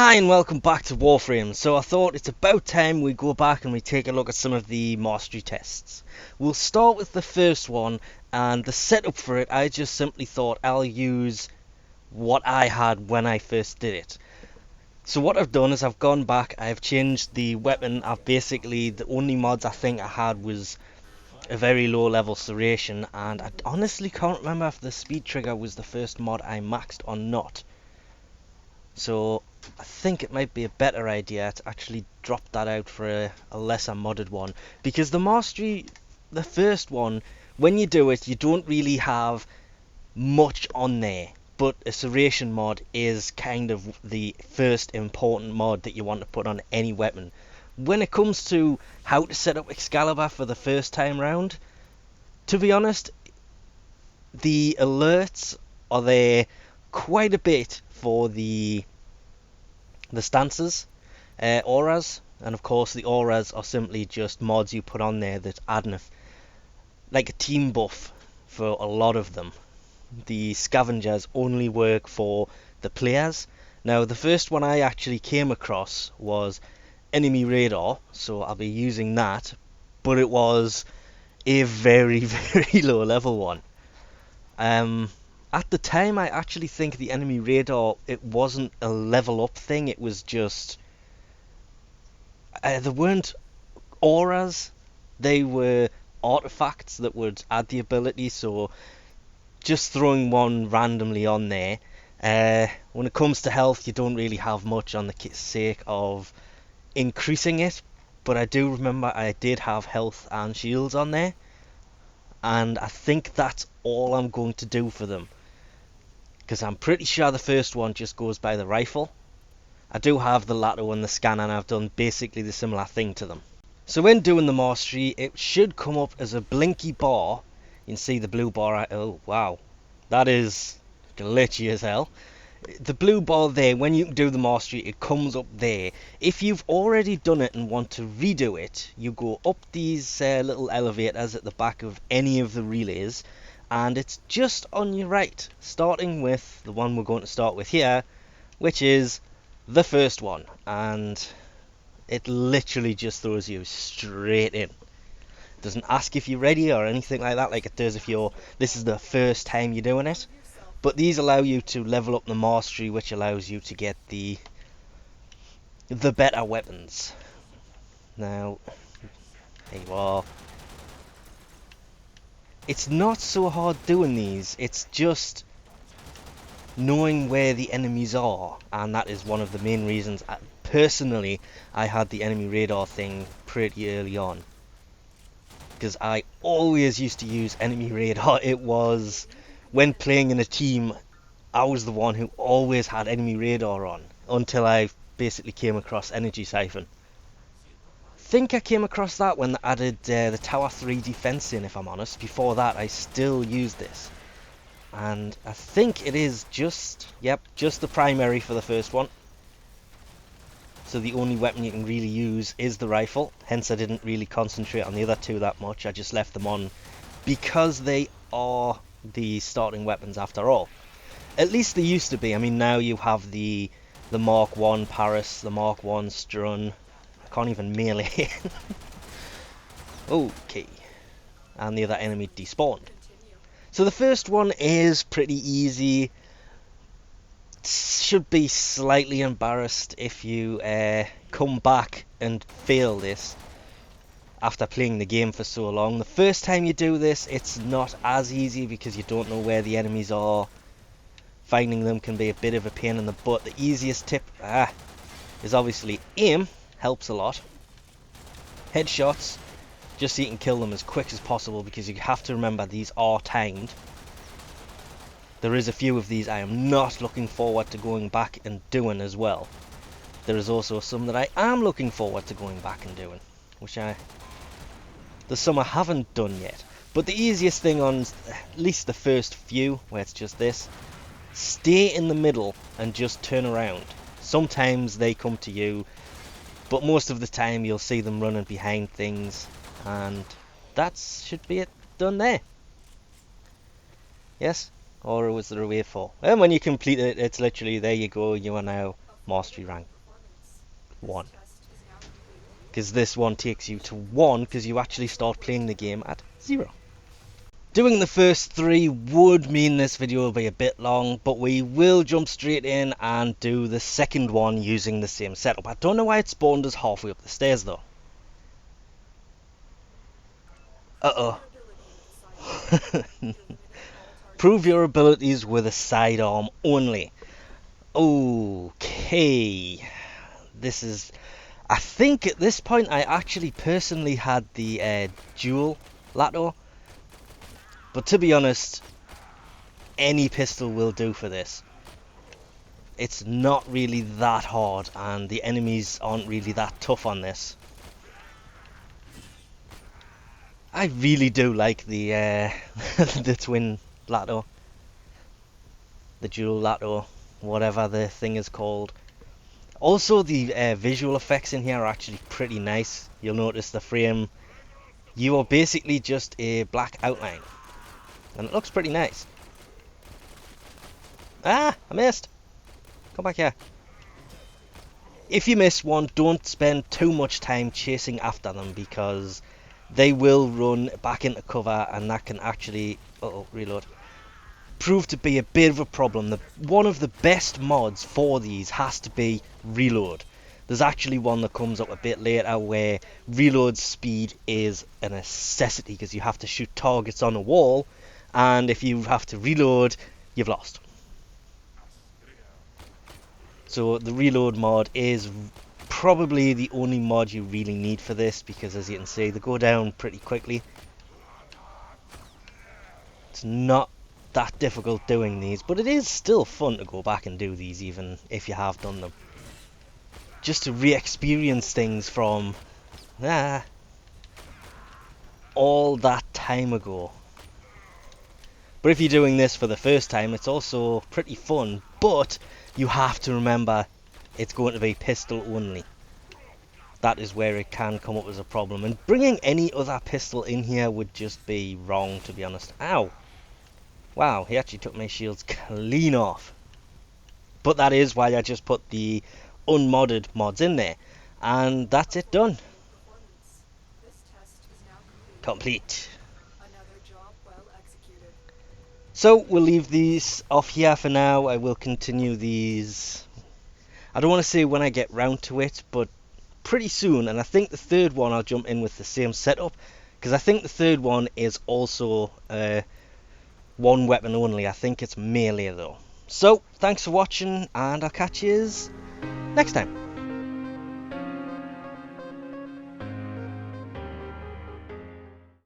Hi and welcome back to Warframe. So I thought it's about time we go back and we take a look at some of the mastery tests. We'll start with the first one, and the setup for it, I just simply thought I'll use what I had when I first did it. So what I've done is I've gone back, I've changed the weapon. The only mods I think I had was a very low level serration, and I honestly can't remember if the speed trigger was the first mod I maxed or not. So I think it might be a better idea to actually drop that out for a lesser modded one, because the first one, when you do it, you don't really have much on there, but a serration mod is kind of the first important mod that you want to put on any weapon. When it comes to how to set up Excalibur for the first time round, to be honest, the alerts are there quite a bit for the stances, auras, and of course the auras are simply just mods you put on there that add like a team buff for a lot of them. The scavengers only work for the players. Now the first one I actually came across was enemy radar, so I'll be using that, but it was a very very low level one. At the time, I actually think the enemy radar, it wasn't a level up thing, it was just there weren't auras, they were artifacts that would add the ability. So just throwing one randomly on there. When it comes to health, you don't really have much on the sake of increasing it, but I do remember I did have health and shields on there, and I think that's all I'm going to do for them, because I'm pretty sure the first one just goes by the rifle. I do have the Lato and the scanner, and I've done basically the similar thing to them. So when doing the mastery, it should come up as a blinky bar. You can see the blue bar. Oh wow, that is glitchy as hell. The blue bar there, when you do the mastery, it comes up there. If you've already done it and want to redo it, you go up these little elevators at the back of any of the relays, and it's just on your right, starting with the one we're going to start with here, which is the first one, and it literally just throws you straight in. It doesn't ask if you're ready or anything like that, like it does if this is the first time you're doing it. But these allow you to level up the mastery, which allows you to get the better weapons. Now, there you are. It's not so hard doing these, it's just knowing where the enemies are, and that is one of the main reasons. Personally, I had the enemy radar thing pretty early on, because I always used to use enemy radar. It was, when playing in a team, I was the one who always had enemy radar on, until I basically came across energy siphon. I think I came across that when they added the Tower 3 defense in, if I'm honest. Before that, I still used this. And I think it is just the primary for the first one. So the only weapon you can really use is the rifle. Hence I didn't really concentrate on the other two that much. I just left them on because they are the starting weapons after all. At least they used to be. I mean, now you have the Mark 1 Paris, the Mark 1 Strun. I can't even melee. Okay. And the other enemy despawned. So the first one is pretty easy. Should be slightly embarrassed if you come back and fail this after playing the game for so long. The first time you do this, it's not as easy because you don't know where the enemies are. Finding them can be a bit of a pain in the butt. The easiest tip is obviously aim. Helps a lot. Headshots, just so you can kill them as quick as possible, because you have to remember these are timed. There is a few of these I am not looking forward to going back and doing as well. There is also some that I am looking forward to going back and doing, there's some I haven't done yet. But the easiest thing on at least the first few, where it's just this, stay in the middle and just turn around. Sometimes they come to you, but most of the time you'll see them running behind things, and that should be it done there. Yes? Or was there a way for? And when you complete it, it's literally, there you go, you are now mastery rank 1. Because this one takes you to 1 because you actually start playing the game at 0. Doing the first 3 would mean this video will be a bit long, but we will jump straight in and do the second one using the same setup. I don't know why it spawned us halfway up the stairs though. Uh-oh. Prove your abilities with a sidearm only. Okay. This is... I think at this point I actually personally had the dual lato. But to be honest, any pistol will do for this. It's not really that hard and the enemies aren't really that tough on this. I really do like the the twin lato. The dual lato, whatever the thing is called. Also the visual effects in here are actually pretty nice. You'll notice the frame, you are basically just a black outline. And it looks pretty nice. Ah, I missed. Come back here. If you miss one, don't spend too much time chasing after them because they will run back into cover and that can actually, reload, prove to be a bit of a problem. One of the best mods for these has to be reload. There's actually one that comes up a bit later where reload speed is a necessity because you have to shoot targets on a wall, and if you have to reload, you've lost. So the reload mod is probably the only mod you really need for this because, as you can see, they go down pretty quickly. It's not that difficult doing these, but it is still fun to go back and do these even if you have done them. Just to re-experience things from all that time ago. But if you're doing this for the first time, it's also pretty fun, but you have to remember it's going to be pistol only. That is where it can come up as a problem, and bringing any other pistol in here would just be wrong, to be honest. Ow! Wow, he actually took my shields clean off. But that is why I just put the unmodded mods in there. And that's it done. Complete. So we'll leave these off here for now. I will continue these, I don't want to say when I get round to it, but pretty soon. And I think the third one I'll jump in with the same setup, because I think the third one is also one weapon only. I think it's melee though. So thanks for watching, and I'll catch you next time.